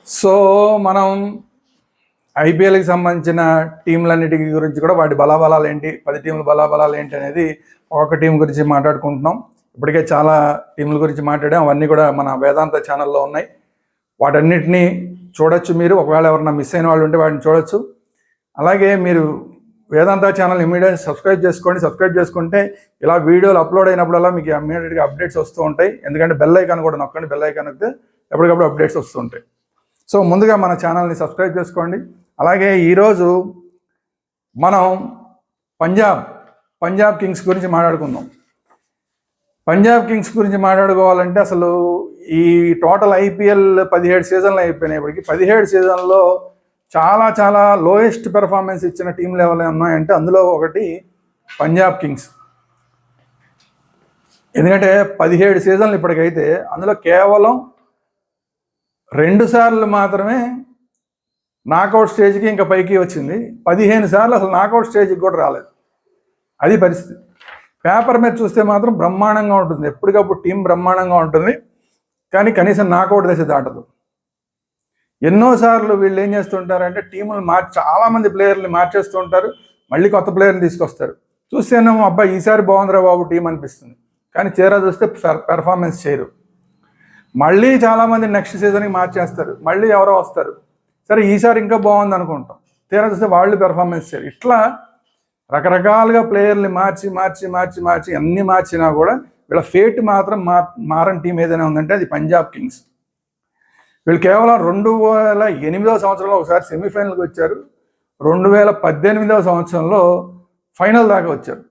So మనం ఐపీఎల్కి సంబంధించిన టీంలన్నిటి గురించి కూడా వాటి బలాబలాలు ఏంటి, 10 టీంల బలాబలాలు ఏంటి అనేది ఒక్కొక్క టీం గురించి మాట్లాడుకుంటున్నాం. ఇప్పటికే చాలా టీంల గురించి మాట్లాడాం. అవన్నీ కూడా మన వేదాంత ఛానల్లో ఉన్నాయి. వాటన్నిటినీ చూడొచ్చు. మీరు ఒకవేళ ఎవరైనా మిస్ అయిన వాళ్ళు ఉంటే వాటిని చూడొచ్చు. అలాగే మీరు వేదాంత ఛానల్ ఇమీడియట్ సబ్స్క్రైబ్ చేసుకోండి. సబ్స్క్రైబ్ చేసుకుంటే ఇలా వీడియోలు అప్లోడ్ అయినప్పుడల్లా మీకు ఇమీడియట్గా అప్డేట్స్ వస్తూ ఉంటాయి. ఎందుకంటే బెల్ ఐకాన్ కూడా నొక్కండి. బెల్ ఐకాన్ నొక్కితే ఎప్పటికప్పుడు అప్డేట్స్ వస్తూ ఉంటాయి. సో ముందుగా మన ఛానల్ని సబ్స్క్రైబ్ చేసుకోండి. అలాగే ఈరోజు మనం పంజాబ్ కింగ్స్ గురించి మాట్లాడుకుందాం. పంజాబ్ కింగ్స్ గురించి మాట్లాడుకోవాలంటే అసలు ఈ టోటల్ ఐపీఎల్ 17 సీజన్లు అయిపోయినప్పటికీ 17 సీజన్లో చాలా చాలా లోయెస్ట్ పెర్ఫార్మెన్స్ ఇచ్చిన టీం లెవెల్ ఉన్నాయంటే అందులో ఒకటి పంజాబ్ కింగ్స్. ఎందుకంటే 17 సీజన్లు ఇప్పటికైతే అందులో కేవలం 2 సార్లు మాత్రమే నాకౌట్ స్టేజ్కి ఇంకా పైకి వచ్చింది. 15 సార్లు అసలు నాకౌట్ స్టేజ్కి కూడా రాలేదు. అది పరిస్థితి. పేపర్ మీద చూస్తే మాత్రం బ్రహ్మాండంగా ఉంటుంది, ఎప్పటికప్పుడు టీం బ్రహ్మాండంగా ఉంటుంది, కానీ కనీసం నాకౌట్ దశ దాటదు. ఎన్నోసార్లు వీళ్ళు ఏం చేస్తుంటారంటే టీములు చాలామంది ప్లేయర్లు మార్చేస్తూ ఉంటారు, మళ్ళీ కొత్త ప్లేయర్లు తీసుకొస్తారు. చూస్తేనేమో అబ్బాయి ఈసారి బాగుందిరా బాబు టీం అనిపిస్తుంది, కానీ తీరా చూస్తే పెర్ఫార్మెన్స్ చేయరు. మళ్ళీ చాలామంది నెక్స్ట్ సీజన్కి మార్చేస్తారు, మళ్ళీ ఎవరో వస్తారు, సరే ఈసారి ఇంకా బాగుంది అనుకుంటాం, తీరా చూస్తే వాళ్ళు పెర్ఫార్మెన్స్ చేయరు. ఇట్లా రకరకాలుగా ప్లేయర్ని మార్చి అన్ని మార్చినా కూడా వీళ్ళ ఫేట్ మాత్రం మారని టీం ఏదైనా ఉందంటే అది పంజాబ్ కింగ్స్. వీళ్ళు కేవలం 2008వ సంవత్సరంలో ఒకసారి సెమీఫైనల్కి వచ్చారు. 2018వ సంవత్సరంలో ఫైనల్ దాకా వచ్చారు.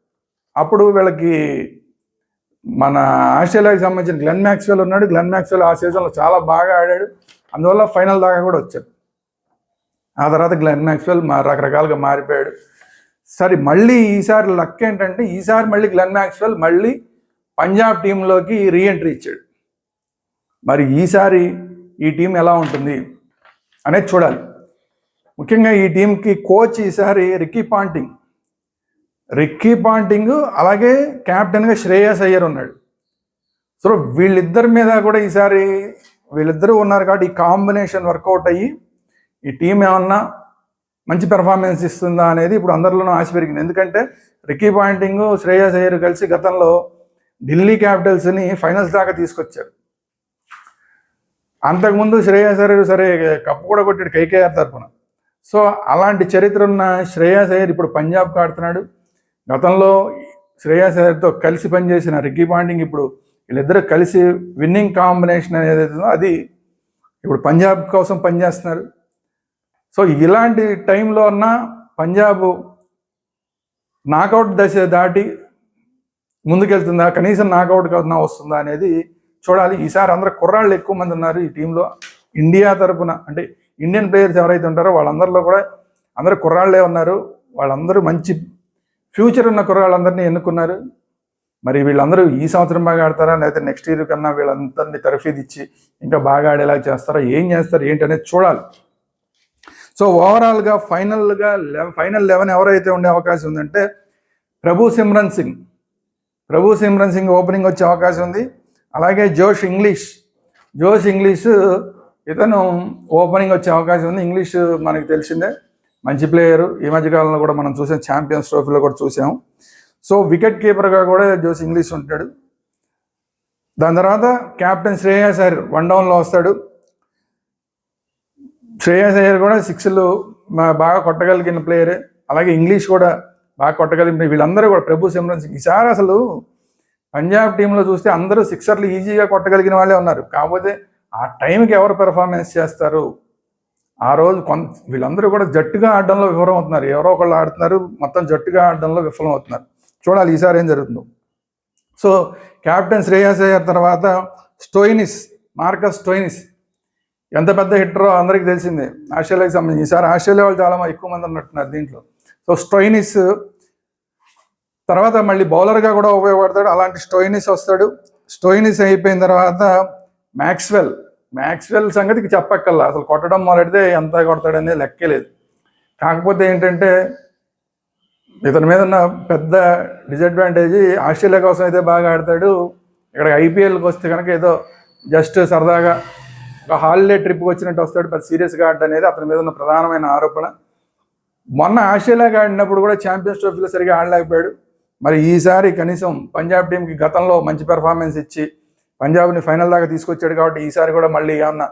అప్పుడు వీళ్ళకి మన ఆస్ట్రేలియాకి సంబంధించిన గ్లెన్ మ్యాక్స్వెల్ ఉన్నాడు. గ్లెన్ మ్యాక్స్వెల్ ఆ సీజన్లో చాలా బాగా ఆడాడు, అందువల్ల ఫైనల్ దాకా కూడా వచ్చారు. ఆ తర్వాత గ్లెన్ మ్యాక్స్వెల్ రకరకాలుగా మారిపోయాడు. సరే మళ్ళీ ఈసారి లక్ ఏంటంటే ఈసారి మళ్ళీ గ్లెన్ మ్యాక్స్వెల్ మళ్ళీ పంజాబ్ టీంలోకి రీఎంట్రీ ఇచ్చాడు. మరి ఈసారి ఈ టీం ఎలా ఉంటుంది అనేది చూడాలి. ముఖ్యంగా ఈ టీంకి కోచ్ ఈసారి రిక్కీ పాంటింగ్, అలాగే క్యాప్టెన్గా శ్రేయస్ అయ్యర్ ఉన్నాడు. సో వీళ్ళిద్దరి మీద కూడా ఈసారి వీళ్ళిద్దరూ ఉన్నారు కాబట్టి ఈ కాంబినేషన్ వర్కౌట్ అయ్యి ఈ టీం ఏమన్నా మంచి పెర్ఫార్మెన్స్ ఇస్తుందా అనేది ఇప్పుడు అందరిలోనూ ఆశ పెరిగింది. ఎందుకంటే రిక్కీ పాంటింగ్, శ్రేయస్ అయ్యర్ కలిసి గతంలో ఢిల్లీ క్యాపిటల్స్ని ఫైనల్స్ దాకా తీసుకొచ్చారు. అంతకుముందు శ్రేయస్ అయ్యర్ సరే కప్పు కూడా కొట్టాడు కేకేఆర్ తరఫున. సో అలాంటి చరిత్ర ఉన్న శ్రేయస్ అయ్యర్ ఇప్పుడు పంజాబ్కి ఆడుతున్నాడు. గతంలో శ్రేయస్ అయ్యర్తో కలిసి పనిచేసిన రిక్కీ పాంటింగ్ ఇప్పుడు వీళ్ళిద్దరూ కలిసి విన్నింగ్ కాంబినేషన్ అనేది అది ఇప్పుడు పంజాబ్ కోసం పనిచేస్తున్నారు. సో ఇలాంటి టైంలో ఉన్న పంజాబ్ నాకౌట్ దశ దాటి ముందుకెళ్తుందా, కనీసం నాకౌట్ కన్నా వస్తుందా అనేది చూడాలి. ఈసారి అందరూ కుర్రాళ్ళు ఎక్కువ మంది ఉన్నారు ఈ టీంలో. ఇండియా తరపున అంటే ఇండియన్ ప్లేయర్స్ ఎవరైతే ఉంటారో వాళ్ళందరిలో కూడా అందరూ కుర్రాళ్ళే ఉన్నారు. వాళ్ళందరూ మంచి ఫ్యూచర్ ఉన్న కుర్రాళ్ళందరినీ ఎన్నుకున్నారు. మరి వీళ్ళందరూ ఈ సంవత్సరం బాగా ఆడతారా, లేకపోతే నెక్స్ట్ ఇయర్ కన్నా వీళ్ళందరినీ తరఫీదు ఇచ్చి ఇంకా బాగా ఆడేలా చేస్తారా, ఏం చేస్తారు ఏంటి అనేది చూడాలి. సో ఓవరాల్గా ఫైనల్ 11 ఎవరైతే ఉండే అవకాశం ఉందంటే ప్రభు సిమ్రన్ సింగ్ ఓపెనింగ్ వచ్చే అవకాశం ఉంది. అలాగే జోష్ ఇంగ్లీష్ ఇతను ఓపెనింగ్ వచ్చే అవకాశం ఉంది. ఇంగ్లీష్ మనకి తెలిసిందే, మంచి ప్లేయరు. ఈ మధ్యకాలంలో కూడా మనం చూసాం, ఛాంపియన్స్ ట్రోఫీలో కూడా చూసాము. సో వికెట్ కీపర్గా కూడా జోష్ ఇంగ్లీష్ ఉంటాడు. దాని తర్వాత కెప్టెన్ శ్రేయస్ అయ్యర్ 1 డౌన్లో వస్తాడు. శ్రేయస్ అయ్యర్ కూడా 6లు బాగా కొట్టగలిగిన ప్లేయరే. అలాగే ఇంగ్లీష్ కూడా బాగా కొట్టగలిగిన. వీళ్ళందరూ కూడా ప్రభు సిమ్రన్ సింగ్ ఈసారి అసలు పంజాబ్ టీంలో చూస్తే అందరూ 6లు ఈజీగా కొట్టగలిగిన వాళ్ళే ఉన్నారు. కాకపోతే ఆ టైంకి ఎవరు పెర్ఫార్మెన్స్ చేస్తారు, ఆ రోజు వీళ్ళందరూ కూడా జట్టుగా ఆడడంలో విఫలం అవుతున్నారు. ఎవరో ఒకళ్ళు ఆడుతున్నారు, మొత్తం జట్టుగా ఆడడంలో విఫలం అవుతున్నారు. చూడాలి ఈసారి ఏం జరుగుతుందో. సో కెప్టెన్ శ్రేయస్ అయ్యర్ తర్వాత మార్కస్ స్టోయినిస్ ఎంత పెద్ద హిట్టరో అందరికీ తెలిసిందే. ఆస్ట్రేలియాకి సంబంధించి ఈసారి ఆస్ట్రేలియా వాళ్ళు చాలా ఎక్కువ మంది ఉన్నట్టున్నారు దీంట్లో. సో స్టోయినిస్ తర్వాత మళ్ళీ బౌలర్గా కూడా ఉపయోగపడతాడు. అలాంటి స్టోయినిస్ వస్తాడు. స్టోయినిస్ అయిపోయిన తర్వాత మ్యాక్స్వెల్ సంగతికి చెప్పక్కల్లా, అసలు కొట్టడం మొదలెడితే ఎంత కొడతాడనేది లెక్కే లేదు. కాకపోతే ఏంటంటే ఇతని మీద ఉన్న పెద్ద డిసడ్వాంటేజ్ ఆస్ట్రేలియా కోసం అయితే బాగా ఆడతాడు, ఇక్కడ ఐపీఎల్కి వస్తే కనుక ఏదో జస్ట్ సరదాగా ఒక హాలిడే ట్రిప్కి వచ్చినట్టు వస్తాడు, పెద్ద సీరియస్గా ఆడడం అనేది అతని మీద ఉన్న ప్రధానమైన ఆరోపణ. మొన్న ఆస్ట్రేలియాగా ఆడినప్పుడు కూడా ఛాంపియన్స్ ట్రోఫీలో సరిగా ఆడలేకపోయాడు. మరి ఈసారి కనీసం పంజాబ్ టీంకి గతంలో మంచి పెర్ఫార్మెన్స్ ఇచ్చి పంజాబ్ని ఫైనల్ దాకా తీసుకొచ్చాడు కాబట్టి ఈసారి కూడా మళ్ళీ ఏమన్నా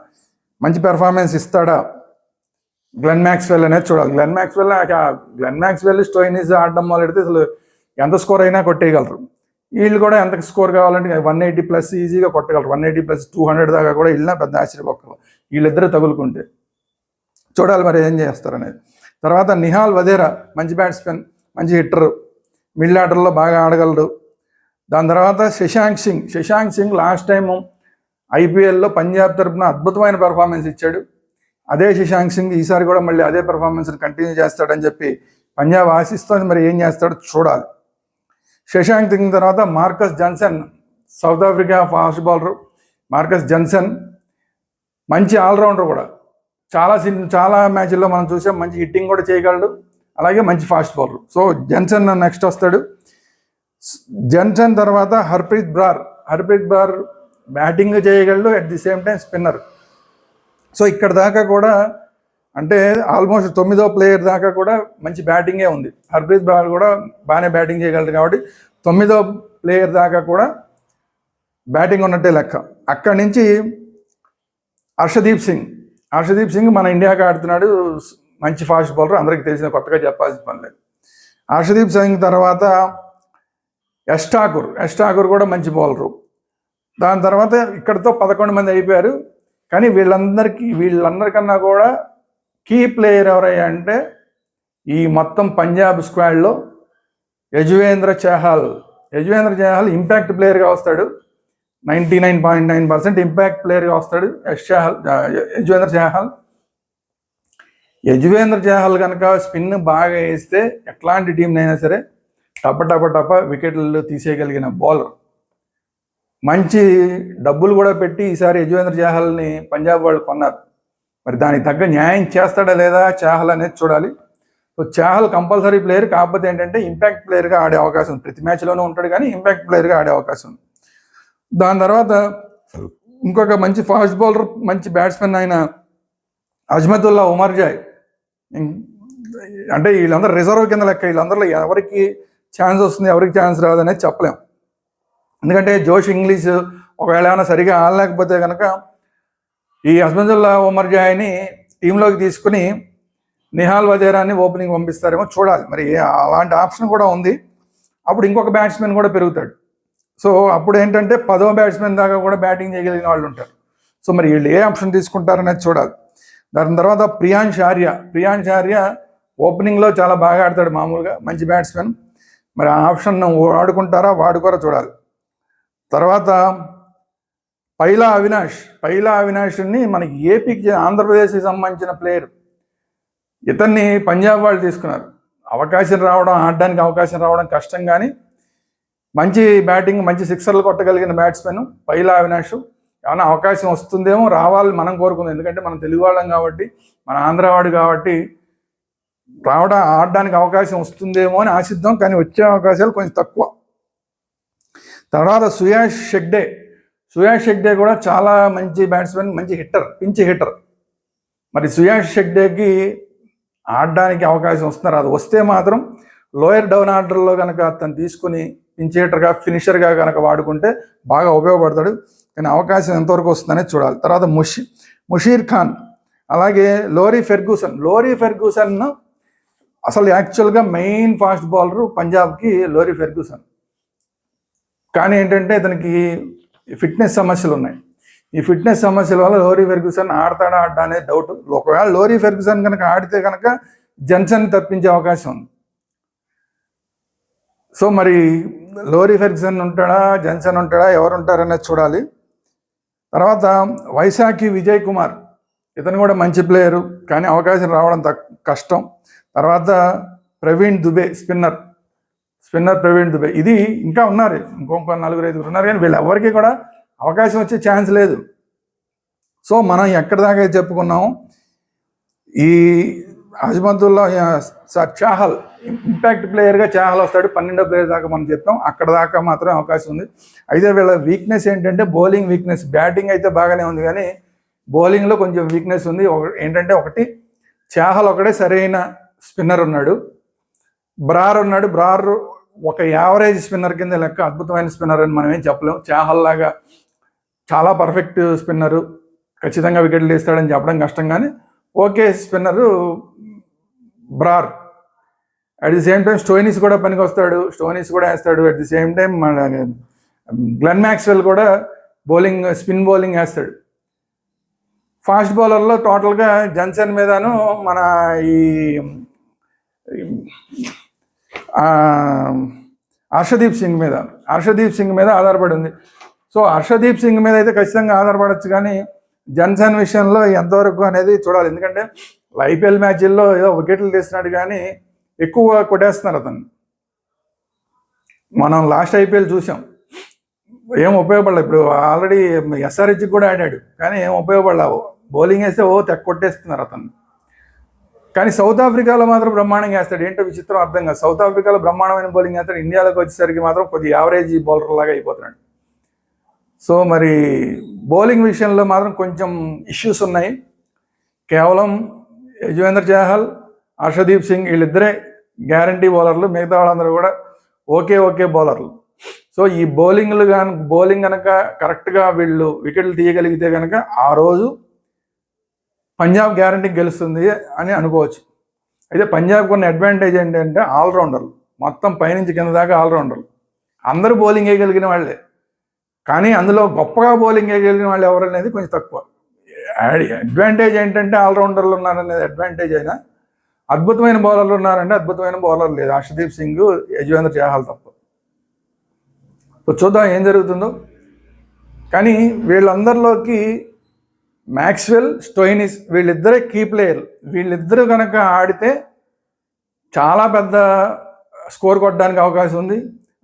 మంచి పెర్ఫార్మెన్స్ ఇస్తాడా గ్లెన్ మ్యాక్స్వెల్ అనేది చూడాలి. గ్లెన్ మ్యాక్స్వెల్ స్టోయినిస్ ఆడడం మొదలెడితే అసలు ఎంత స్కోర్ అయినా కొట్టేయగలరు. వీళ్ళు కూడా ఎంత స్కోర్ కావాలంటే 180+ ఈజీగా కొట్టగలరు. 180+ 200 దాకా కూడా వెళ్ళినా పెద్ద ఆశ్చర్యపోకరు వీళ్ళిద్దరూ తగులుకుంటే. చూడాలి మరి ఏం చేస్తారనేది. తర్వాత నిహాల్ వధేరా మంచి బ్యాట్స్మెన్, మంచి హిట్టరు, మిడిల్ ఆర్డర్లో బాగా ఆడగలరు. దాని తర్వాత శశాంక్ సింగ్ లాస్ట్ టైము ఐపీఎల్లో పంజాబ్ తరఫున అద్భుతమైన పెర్ఫార్మెన్స్ ఇచ్చాడు. అదే శశాంక్ సింగ్ ఈసారి కూడా మళ్ళీ అదే పెర్ఫార్మెన్స్ని కంటిన్యూ చేస్తాడని చెప్పి పంజాబ్ ఆశిస్తుంది. మరి ఏం చేస్తాడో చూడాలి. శశాంక్ సింగ్ తర్వాత Marcus Jansen, South Africa fast bowler. Marcus Jansen మంచి ఆల్రౌండర్ కూడా, చాలా మ్యాచ్ల్లో మనం చూసాం, మంచి హిట్టింగ్ కూడా చేయగలడు, అలాగే మంచి ఫాస్ట్ బౌలర్. సో జన్సన్ నెక్స్ట్ వస్తాడు. జన్సన్ తర్వాత హర్ప్రీత్ బ్రార్ బ్యాటింగ్ చేయగలడు, at the same time spinner. So ఇక్కడ దాకా కూడా అంటే ఆల్మోస్ట్ 9వ ప్లేయర్ దాకా కూడా మంచి బ్యాటింగే ఉంది. హర్ప్రీత్ బ్రార్ కూడా బాగానే బ్యాటింగ్ చేయగలడు కాబట్టి 9వ ప్లేయర్ దాకా కూడా బ్యాటింగ్ ఉన్నట్టే లెక్క. అక్కడి నుంచి హర్షదీప్ సింగ్ మన ఇండియాకి ఆడుతున్నాడు, మంచి ఫాస్ట్ బౌలర్, అందరికీ తెలిసిన, కొత్తగా చెప్పాల్సిన పని లేదు. హర్షదీప్ సింగ్ తర్వాత యష్ ఠాకూర్ కూడా మంచి బౌలరు. దాని తర్వాత ఇక్కడితో 11 మంది అయిపోయారు. కానీ వీళ్ళందరికన్నా కూడా కీ ప్లేయర్ ఎవరయ్యా అంటే ఈ మొత్తం పంజాబ్ స్క్వాడ్లో యజువేంద్ర చాహల్ ఇంపాక్ట్ ప్లేయర్గా వస్తాడు. 99.9% ఇంపాక్ట్ ప్లేయర్గా వస్తాడు యజువేంద్ర చాహల్ కనుక స్పిన్ బాగా వేస్తే ఎట్లాంటి టీంనైనా సరే టప వికెట్లు తీసేయగలిగిన బౌలర్. మంచి డబ్బులు కూడా పెట్టి ఈసారి యజువేంద్ర చాహల్ని పంజాబ్ వాళ్ళు కొన్నారు. మరి దానికి తగ్గ న్యాయం చేస్తాడా లేదా చాహల్ అనేది చూడాలి. సో చాహల్ కంపల్సరీ ప్లేయర్, కాకపోతే ఏంటంటే ఇంపాక్ట్ ప్లేయర్గా ఆడే అవకాశం ఉంది. ప్రతి మ్యాచ్లోనూ ఉంటాడు కానీ ఇంపాక్ట్ ప్లేయర్గా ఆడే అవకాశం ఉంది. దాని తర్వాత ఇంకొక మంచి ఫాస్ట్ బౌలర్, మంచి బ్యాట్స్మెన్ అయిన అజ్మతుల్లా ఉమర్జాయ్. అంటే వీళ్ళందరూ రిజర్వ్ కింద లెక్క. వీళ్ళందరిలో ఎవరికి ఛాన్స్ వస్తుంది, ఎవరికి ఛాన్స్ రాదనేది చెప్పలేం. ఎందుకంటే జోష్ ఇంగ్లీష్ ఒకవేళ ఏమైనా సరిగా ఆడలేకపోతే కనుక ఈ అజ్మతుల్లా ఉమర్జాయ్ని టీంలోకి తీసుకుని నిహాల్ వధేరాని ఓపెనింగ్ పంపిస్తారేమో చూడాలి. మరి అలాంటి ఆప్షన్ కూడా ఉంది. అప్పుడు ఇంకొక బ్యాట్స్మెన్ కూడా పెరుగుతాడు. సో అప్పుడు ఏంటంటే 10వ బ్యాట్స్మెన్ దాకా కూడా బ్యాటింగ్ చేయగలిగిన వాళ్ళు ఉంటారు. సో మరి వీళ్ళు ఏ ఆప్షన్ తీసుకుంటారనేది చూడాలి. దాని తర్వాత ప్రియాంష్ ఆర్య ఓపెనింగ్లో చాలా బాగా ఆడతాడు, మామూలుగా మంచి బ్యాట్స్మెన్. మరి ఆ ఆప్షన్ వాడుకోరా చూడాలి. తర్వాత పైలా అవినాష్ని మనకి ఏపీకి ఆంధ్రప్రదేశ్కి సంబంధించిన ప్లేయర్. ఇతన్ని పంజాబ్ వాళ్ళు తీసుకున్నారు. ఆడడానికి అవకాశం రావడం కష్టం, కానీ మంచి బ్యాటింగ్, మంచి సిక్సర్లు కొట్టగలిగిన బ్యాట్స్మెన్ పైలా అవినాష్. ఏమైనా అవకాశం వస్తుందేమో, రావాలని మనం కోరుకుందాం. ఎందుకంటే మనం తెలుగు వాళ్ళం కాబట్టి, మన ఆంధ్రవాడు కాబట్టి ఆడడానికి అవకాశం వస్తుందేమో అని ఆశిద్దాం. కానీ వచ్చే అవకాశాలు కొంచెం తక్కువ. తర్వాత సుయాష్ షెగ్డే కూడా చాలా మంచి బ్యాట్స్మెన్, మంచి పించ్ హిట్టర్. మరి సుయాష్ షెగ్డేకి ఆడడానికి అవకాశం వస్తున్నారు. అది వస్తే మాత్రం లోయర్ డౌన్ ఆర్డర్లో కనుక అతను తీసుకుని పించ్ హిట్టర్గా, ఫినిషర్గా కనుక వాడుకుంటే బాగా ఉపయోగపడతాడు. కానీ అవకాశం ఎంతవరకు వస్తుందనేది చూడాలి. తర్వాత ముషీర్ ఖాన్, అలాగే లోరీ ఫెర్గూసన్ అసలు యాక్చువల్గా మెయిన్ ఫాస్ట్ బౌలరు పంజాబ్కి లోరీ ఫెర్గూసన్. కానీ ఏంటంటే ఇతనికి ఫిట్నెస్ సమస్యలు ఉన్నాయి. ఈ ఫిట్నెస్ సమస్యల వల్ల లోరీ ఫెర్గూసన్ ఆడతా అనేది డౌట్. ఒకవేళ లోరీ ఫెర్గూసన్ కనుక ఆడితే కనుక జన్సన్ తప్పించే అవకాశం ఉంది. సో మరి లోరీ ఫెర్గూసన్ ఉంటాడా, జన్సన్ ఉంటాడా, ఎవరు ఉంటారనేది చూడాలి. తర్వాత వైశాఖి విజయ్ కుమార్, ఇతను కూడా మంచి ప్లేయరు, కానీ అవకాశం రావడం కష్టం. తర్వాత ప్రవీణ్ దుబే స్పిన్నర్ ప్రవీణ్ దుబే. ఇది ఇంకా ఉన్నారు, ఇంకొక 4-5 ఉన్నారు, కానీ వీళ్ళెవరికి కూడా అవకాశం వచ్చే ఛాన్స్ లేదు. సో మనం ఎక్కడి దాకా చెప్పుకున్నాము, ఈ అజ్మతుల్లా చాహల్ ఇంపాక్ట్ ప్లేయర్గా చాహల్ వస్తాడు. 12వ ప్లేయర్ దాకా మనం చెప్తాం. అక్కడ దాకా మాత్రం అవకాశం ఉంది. అయితే వీళ్ళ వీక్నెస్ ఏంటంటే బౌలింగ్ వీక్నెస్. బ్యాటింగ్ అయితే బాగానే ఉంది, కానీ బౌలింగ్లో కొంచెం వీక్నెస్ ఉంది. ఏంటంటే ఒకటి చాహల్ ఒకడే సరైన స్పిన్నర్ ఉన్నాడు, బ్రార్ ఉన్నాడు. బ్రార్ ఒక యావరేజ్ స్పిన్నర్ కింద లెక్క, అద్భుతమైన స్పిన్నర్ అని మనం ఏం చెప్పలేము. చాహల్ లాగా చాలా పర్ఫెక్ట్ స్పిన్నరు, ఖచ్చితంగా వికెట్లు తీస్తాడని చెప్పడం కష్టం, కానీ okay spinner Brar. At the same time Stoinis కూడా పనికి వస్తాడు, స్టోయినిస్ కూడా వేస్తాడు. అట్ ది సేమ్ టైం మన గ్లెన్ మ్యాక్స్వెల్ కూడా బౌలింగ్, స్పిన్ బౌలింగ్ వేస్తాడు. ఫాస్ట్ బౌలర్లో టోటల్గా జన్సన్ మీదను మన ఈ హర్షదీప్ సింగ్ మీద ఆధారపడి ఉంది. సో హర్షదీప్ సింగ్ మీద అయితే ఖచ్చితంగా ఆధారపడచ్చు, కానీ జన్సన్ విషయంలో ఎంతవరకు అనేది చూడాలి. ఎందుకంటే ఐపీఎల్ మ్యాచ్ల్లో ఏదో వికెట్లు తీస్తున్నాడు కానీ ఎక్కువ కొట్టేస్తున్నారు అతను. మనం లాస్ట్ ఐపీఎల్ చూసాం, ఏం ఉపయోగపడలేదు. ఇప్పుడు ఆల్రెడీ ఎస్ఆర్హెచ్కి కూడా ఆడాడు, కానీ ఏం ఉపయోగపడలేవు. బౌలింగ్ వేస్తే తెక్క కొట్టేస్తున్నారు అతను. కానీ సౌత్ ఆఫ్రికాలో మాత్రం బ్రహ్మాండంగా వేస్తాడు. ఏంటో విచిత్రం అర్థం కాదు. సౌత్ ఆఫ్రికాలో బ్రహ్మాండమైన బౌలింగ్ వేస్తాడు, ఇండియాలోకి వచ్చేసరికి మాత్రం కొద్దిగా యావరేజ్ బౌలర్ లాగా అయిపోతున్నాడు. సో మరి బౌలింగ్ విషయంలో మాత్రం కొంచెం ఇష్యూస్ ఉన్నాయి. కేవలం యజువేంద్ర చాహల్, హర్షదీప్ సింగ్ వీళ్ళిద్దరే గ్యారంటీ బౌలర్లు, మిగతా వాళ్ళందరూ కూడా ఓకే బౌలర్లు. సో ఈ బౌలింగ్ కనుక కరెక్ట్గా వీళ్ళు వికెట్లు తీయగలిగితే కనుక ఆ రోజు పంజాబ్ గ్యారంటీ గెలుస్తుంది అని అనుకోవచ్చు. అయితే పంజాబ్కి ఉన్న అడ్వాంటేజ్ ఏంటంటే ఆల్రౌండర్లు, మొత్తం పైనుంచి కింద దాకా ఆల్రౌండర్లు, అందరూ బౌలింగ్ వేయగలిగిన వాళ్ళే. కానీ అందులో గొప్పగా బౌలింగ్ వేయగలిగిన వాళ్ళు ఎవరనేది కొంచెం తక్కువ. అడ్వాంటేజ్ ఏంటంటే ఆల్రౌండర్లు ఉన్నారనేది అడ్వాంటేజ్ అయినా, అద్భుతమైన బౌలర్లు ఉన్నారంటే అద్భుతమైన బౌలర్ లేదు, హర్షదీప్ సింగ్, యజువేంద్ర చాహల్ తప్ప. సో చూద్దాం ఏం జరుగుతుందో. కానీ వీళ్ళందరిలోకి మ్యాక్స్వెల్, స్టోయినిస్ వీళ్ళిద్దరే కీ ప్లేయర్లు. వీళ్ళిద్దరూ కనుక ఆడితే చాలా పెద్ద స్కోర్ కొట్టడానికి అవకాశం ఉంది.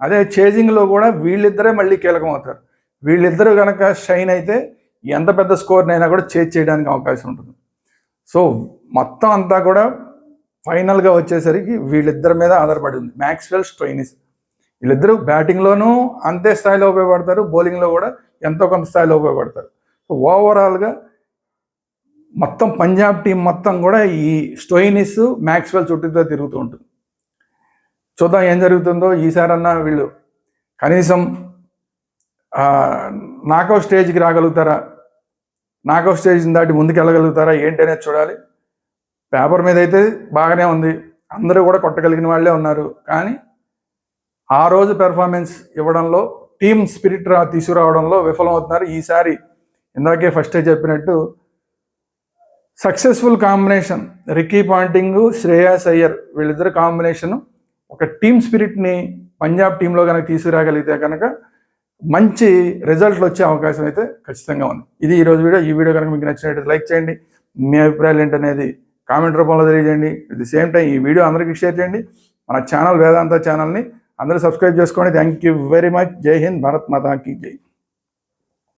అదే చేజింగ్లో కూడా వీళ్ళిద్దరే మళ్ళీ కీలకం అవుతారు. వీళ్ళిద్దరూ కనుక షైన్ అయితే ఎంత పెద్ద స్కోర్నైనా కూడా చేజ్ చేయడానికి అవకాశం ఉంటుంది. సో మొత్తం అంతా కూడా ఫైనల్గా వచ్చేసరికి వీళ్ళిద్దరి మీద ఆధారపడి ఉంది. మ్యాక్స్వెల్, స్టోయినిస్ వీళ్ళిద్దరూ బ్యాటింగ్లోనూ అంతే స్థాయిలో ఉపయోగపడతారు, బౌలింగ్లో కూడా ఎంతో కొంత స్థాయిలో ఉపయోగపడతారు. సో ఓవరాల్గా మొత్తం పంజాబ్ టీం మొత్తం కూడా ఈ స్టోయినిస్, మ్యాక్స్వెల్ చుట్టూతో తిరుగుతూ ఉంటుంది. చూద్దాం ఏం జరుగుతుందో. ఈసారన్నా వీళ్ళు కనీసం నాకౌట్ స్టేజ్కి రాగలుగుతారా, నాకౌట్ స్టేజ్ దాటి ముందుకు వెళ్ళగలుగుతారా ఏంటి అనేది చూడాలి. పేపర్ మీద అయితే బాగానే ఉంది, అందరూ కూడా కొట్టగలిగిన వాళ్ళే ఉన్నారు. కానీ ఆ రోజు పెర్ఫార్మెన్స్ ఇవ్వడంలో, టీమ్ స్పిరిట్ తీసుకురావడంలో విఫలమవుతున్నారు. ఈసారి ఇందాకే ఫస్టే చెప్పినట్టు successful combination Ricky Ponting, Shreyas Iyer వీళ్ళిద్దరు కాంబినేషను ఒక టీమ్ స్పిరిట్ని పంజాబ్ టీంలో కనుక తీసుకురాగలిగితే కనుక మంచి రిజల్ట్లు వచ్చే అవకాశం అయితే ఖచ్చితంగా ఉంది. ఇది ఈరోజు వీడియో. ఈ వీడియో కనుక మీకు నచ్చినట్లయితే లైక్ చేయండి, మీ అభిప్రాయాలు ఏంటనేది కామెంట్ రూపంలో తెలియజేయండి. అట్ ది సేమ్ టైం ఈ వీడియో అందరికీ షేర్ చేయండి. మన ఛానల్ వేదాంత ఛానల్ని అందరూ సబ్స్క్రైబ్ చేసుకోండి. Thank you very much. జై హింద్, భారత్ మాతా కీ జై.